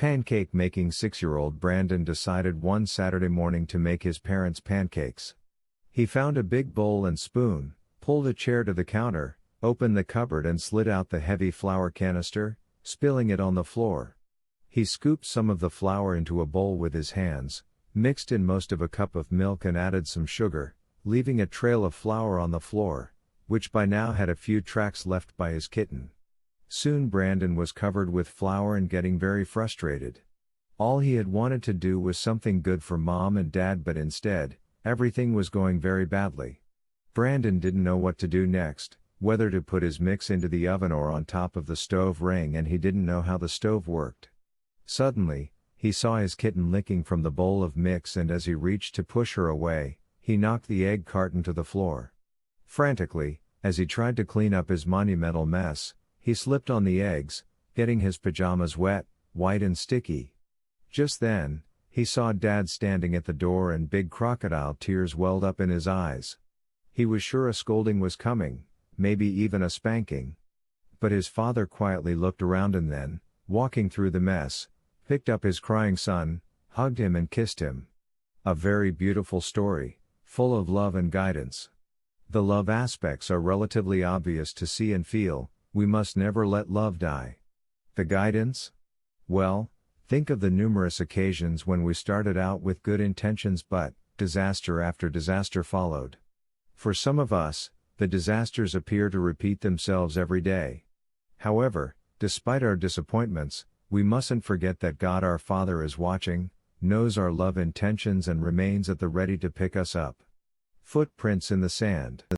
Pancake making 6-year-old Brandon decided one Saturday morning to make his parents pancakes. He found a big bowl and spoon, pulled a chair to the counter, opened the cupboard and slid out the heavy flour canister, spilling it on the floor. He scooped some of the flour into a bowl with his hands, mixed in most of a cup of milk and added some sugar, leaving a trail of flour on the floor, which by now had a few tracks left by his kitten. Soon Brandon was covered with flour and getting very frustrated. All he had wanted to do was something good for Mom and Dad, but instead, everything was going very badly. Brandon didn't know what to do next, whether to put his mix into the oven or on top of the stove ring, and he didn't know how the stove worked. Suddenly, he saw his kitten licking from the bowl of mix, and as he reached to push her away, he knocked the egg carton to the floor. Frantically, as he tried to clean up his monumental mess, he slipped on the eggs, getting his pajamas wet, white and sticky. Just then, he saw Dad standing at the door and big crocodile tears welled up in his eyes. He was sure a scolding was coming, maybe even a spanking. But his father quietly looked around and then, walking through the mess, picked up his crying son, hugged him and kissed him. A very beautiful story, full of love and guidance. The love aspects are relatively obvious to see and feel. We must never let love die. The guidance? Well, think of the numerous occasions when we started out with good intentions but disaster after disaster followed. For some of us, the disasters appear to repeat themselves every day. However, despite our disappointments, we mustn't forget that God our Father is watching, knows our love intentions and remains at the ready to pick us up. Footprints in the sand.